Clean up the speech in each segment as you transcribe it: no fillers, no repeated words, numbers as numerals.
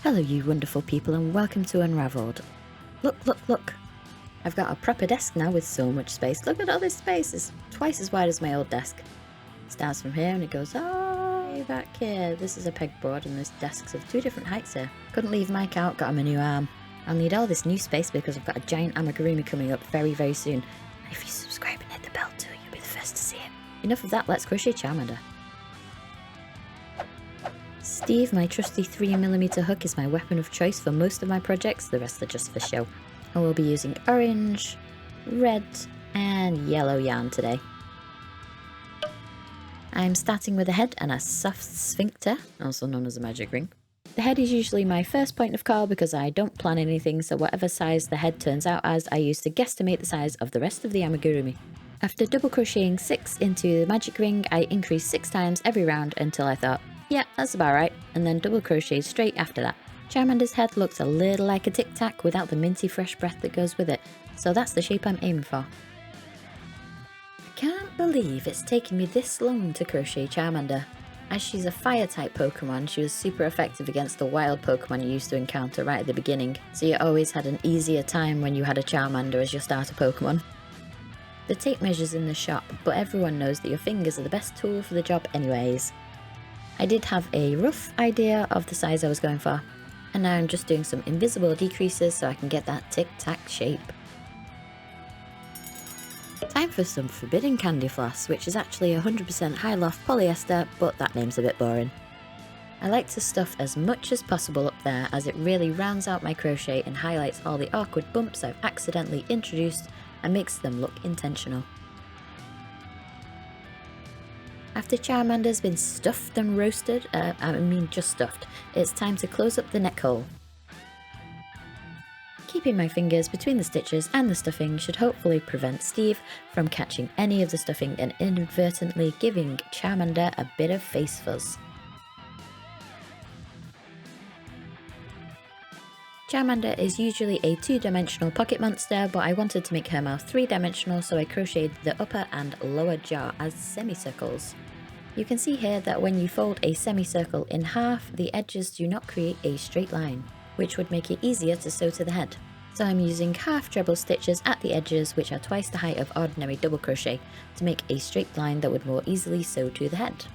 Hello you wonderful people and welcome to Unravelled. Look. I've got a proper desk now with so much space. Look at all this space, it's twice as wide as my old desk. It starts from here and it goes all the way back here. This is a pegboard and there's desks of two different heights here. Couldn't leave Mike out, got him a new arm. I'll need all this new space because I've got a giant Amigurumi coming up very soon. And if you subscribe and hit the bell too, you'll be the first to see it. Enough of that, let's crochet Charmander. Steve, my trusty 3mm hook, is my weapon of choice for most of my projects, the rest are just for show. I will be using orange, red and yellow yarn today. I'm starting with a head and a soft sphincter, also known as a magic ring. The head is usually my first point of call because I don't plan anything, so whatever size the head turns out as, I use to guesstimate the size of the rest of the Amigurumi. After double crocheting 6 into the magic ring, I increased 6 times every round until I thought, yeah, that's about right, and then double crocheted straight after that. Charmander's head looks a little like a Tic Tac without the minty fresh breath that goes with it, so that's the shape I'm aiming for. I can't believe it's taken me this long to crochet Charmander. As she's a fire type Pokemon, she was super effective against the wild Pokemon you used to encounter right at the beginning, so you always had an easier time when you had a Charmander as your starter Pokemon. The tape measure's in the shop, but everyone knows that your fingers are the best tool for the job anyways. I did have a rough idea of the size I was going for, and now I'm just doing some invisible decreases so I can get that tic-tac shape. Time for some forbidden candy floss, which is actually 100% high loft polyester, but that name's a bit boring. I like to stuff as much as possible up there as it really rounds out my crochet and highlights all the awkward bumps I've accidentally introduced and makes them look intentional. After Charmander's been stuffed and roasted, just stuffed, it's time to close up the neck hole. Keeping my fingers between the stitches and the stuffing should hopefully prevent Steve from catching any of the stuffing and inadvertently giving Charmander a bit of face fuzz. Charmander is usually a 2-dimensional pocket monster, but I wanted to make her mouth 3-dimensional, so I crocheted the upper and lower jaw as semicircles. You can see here that when you fold a semicircle in half, the edges do not create a straight line, which would make it easier to sew to the head. So I'm using half treble stitches at the edges, which are twice the height of ordinary double crochet, to make a straight line that would more easily sew to the head.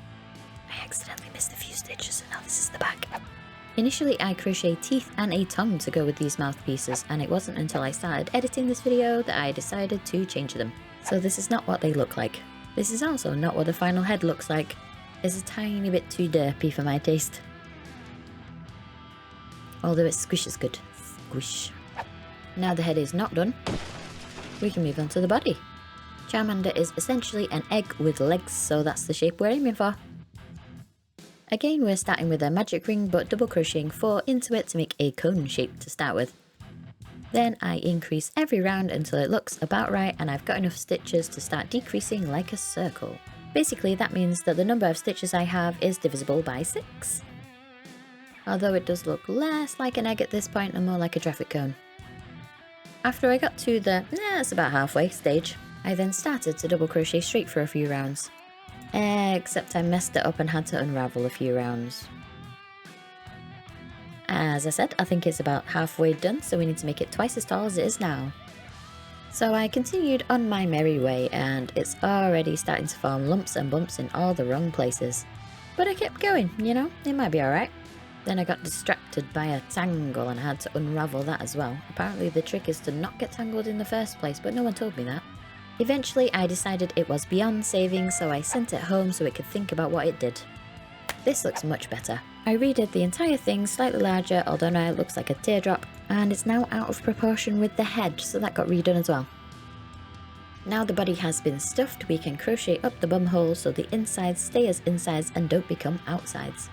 I accidentally missed a few stitches, and now this is the back. Initially I crocheted teeth and a tongue to go with these mouthpieces, and it wasn't until I started editing this video that I decided to change them. So this is not what they look like. This is also not what the final head looks like. It's a tiny bit too derpy for my taste. Although it squishes good. Squish. Now the head is not done, we can move on to the body. Charmander is essentially an egg with legs, so that's the shape we're aiming for. Again, we're starting with a magic ring, but double crocheting 4 into it to make a cone shape to start with. Then I increase every round until it looks about right and I've got enough stitches to start decreasing like a circle. Basically that means that the number of stitches I have is divisible by 6. Although it does look less like an egg at this point and more like a traffic cone. After I got to the, it's about halfway stage, I then started to double crochet straight for a few rounds. Except I messed it up and had to unravel a few rounds. As I said, I think it's about halfway done, so we need to make it twice as tall as it is now. So I continued on my merry way, and it's already starting to form lumps and bumps in all the wrong places. But I kept going, you know, it might be alright. Then I got distracted by a tangle and I had to unravel that as well. Apparently the trick is to not get tangled in the first place, but no one told me that. Eventually I decided it was beyond saving, so I sent it home so it could think about what it did. This looks much better. I redid the entire thing slightly larger, although now it looks like a teardrop, and it's now out of proportion with the head, so that got redone as well. Now the body has been stuffed, we can crochet up the bum hole so the insides stay as insides and don't become outsides.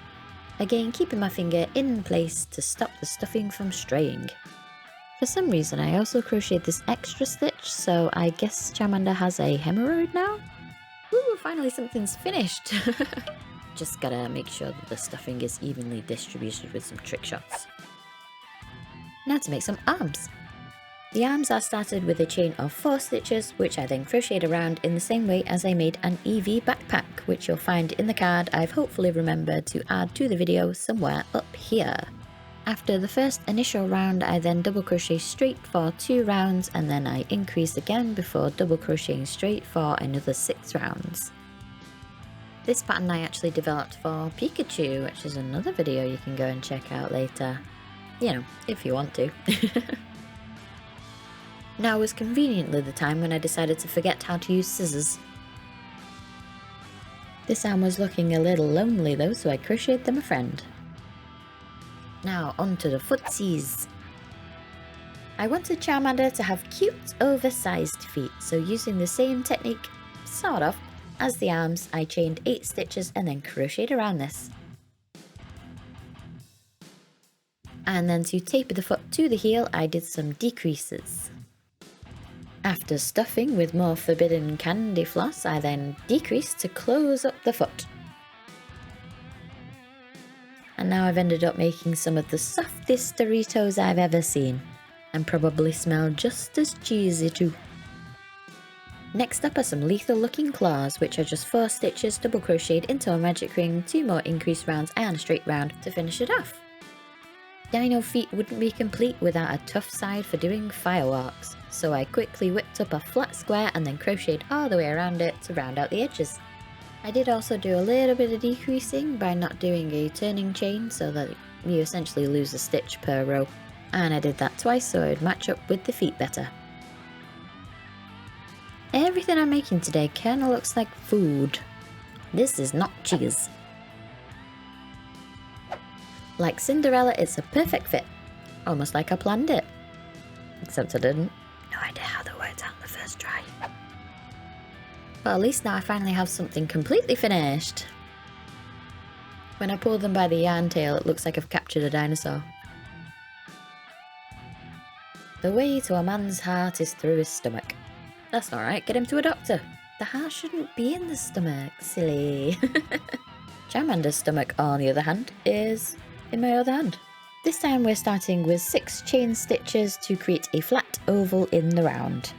Again, keeping my finger in place to stop the stuffing from straying. For some reason I also crocheted this extra stitch, so I guess Charmander has a hemorrhoid now? Ooh, finally something's finished! Just gotta make sure that the stuffing is evenly distributed with some trick shots. Now to make some arms. The arms are started with a chain of 4 stitches, which I then crocheted around in the same way as I made an EV backpack, which you'll find in the card I've hopefully remembered to add to the video somewhere up here. After the first initial round, I then double crochet straight for 2 rounds, and then I increase again before double crocheting straight for another 6 rounds. This pattern I actually developed for Pikachu, which is another video you can go and check out later. You know, if you want to. Now was conveniently the time when I decided to forget how to use scissors. This arm was looking a little lonely though, so I crocheted them a friend. Now onto the footsies. I wanted Charmander to have cute oversized feet, so using the same technique, sort of, as the arms, I chained 8 stitches and then crocheted around this. And then to taper the foot to the heel, I did some decreases. After stuffing with more forbidden candy floss, I then decreased to close up the foot. And now I've ended up making some of the softest Doritos I've ever seen, and probably smell just as cheesy too. Next up are some lethal looking claws, which are just 4 stitches double crocheted into a magic ring, 2 more increased rounds and a straight round to finish it off. Dino Feet wouldn't be complete without a tough side for doing fireworks, so I quickly whipped up a flat square and then crocheted all the way around it to round out the edges. I did also do a little bit of decreasing by not doing a turning chain so that you essentially lose a stitch per row, and I did that twice so it would match up with the feet better. Everything I'm making today kinda looks like food. This is not cheese. Like Cinderella, it's a perfect fit. Almost like I planned it. Except I didn't. No idea how that worked out on the first try. But at least now I finally have something completely finished. When I pull them by the yarn tail, it looks like I've captured a dinosaur. The way to a man's heart is through his stomach. That's not right, get him to a doctor. The heart shouldn't be in the stomach, silly. Charmander's stomach, on the other hand, is in my other hand. This time we're starting with 6 chain stitches to create a flat oval in the round.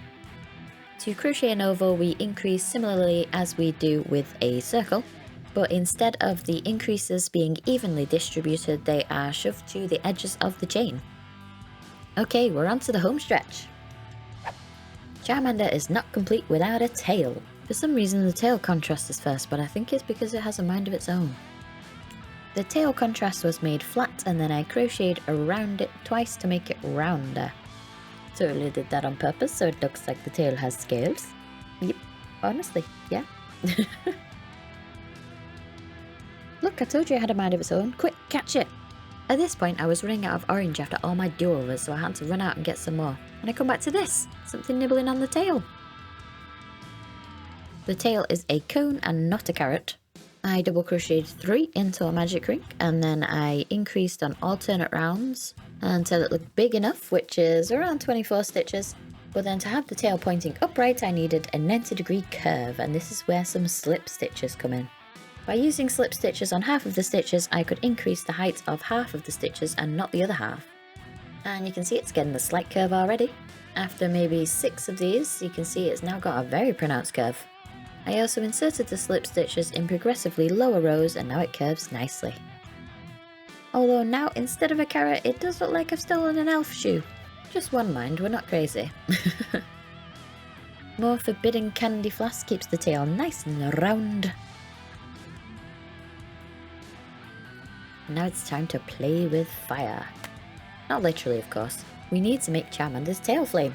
To crochet an oval, we increase similarly as we do with a circle, but instead of the increases being evenly distributed, they are shoved to the edges of the chain. Okay, we're on to the home stretch. Charmander is not complete without a tail. For some reason the tail contrast is first, but I think it's because it has a mind of its own. The tail contrast was made flat and then I crocheted around it twice to make it rounder. Totally did that on purpose so it looks like the tail has scales. Yep, honestly, yeah. Look, I told you it had a mind of its own. Quick, catch it! At this point I was running out of orange after all my do-overs, so I had to run out and get some more. And I come back to this, something nibbling on the tail. The tail is a cone and not a carrot. I double crocheted 3 into a magic ring, and then I increased on alternate rounds until it looked big enough, which is around 24 stitches. But then to have the tail pointing upright I needed a 90-degree curve, and this is where some slip stitches come in. By using slip stitches on half of the stitches, I could increase the height of half of the stitches and not the other half. And you can see it's getting a slight curve already. After maybe 6 of these, you can see it's now got a very pronounced curve. I also inserted the slip stitches in progressively lower rows and now it curves nicely. Although now instead of a carrot, it does look like I've stolen an elf shoe. Just one mind, we're not crazy. More forbidden candy floss keeps the tail nice and round. Now it's time to play with fire. Not literally, of course. We need to make Charmander's tail flame.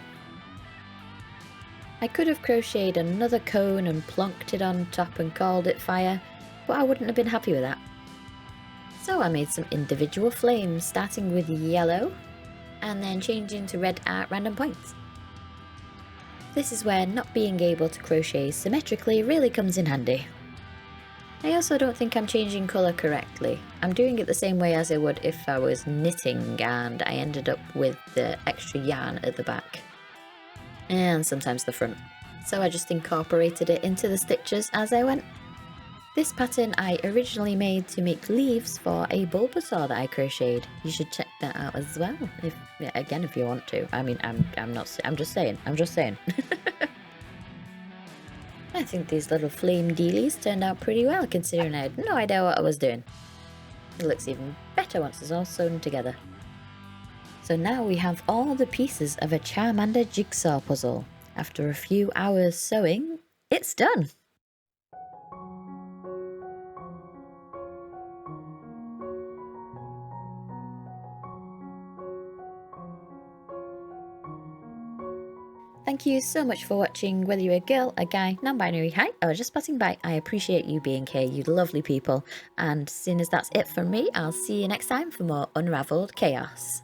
I could have crocheted another cone and plonked it on top and called it fire, but I wouldn't have been happy with that. So I made some individual flames, starting with yellow, and then changing to red at random points. This is where not being able to crochet symmetrically really comes in handy. I also don't think I'm changing colour correctly. I'm doing it the same way as I would if I was knitting and I ended up with the extra yarn at the back. And sometimes the front. So I just incorporated it into the stitches as I went. This pattern I originally made to make leaves for a Bulbasaur that I crocheted. You should check that out as well, if you want to. I mean, I'm just saying. I think these little flame dealies turned out pretty well considering I had no idea what I was doing. It looks even better once it's all sewn together. So now we have all the pieces of a Charmander jigsaw puzzle. After a few hours sewing, it's done! Thank you so much for watching, whether you're a girl, a guy, non-binary, hi, or just passing by. I appreciate you being here, you lovely people. And seeing as that's it from me, I'll see you next time for more Unravelled Chaos.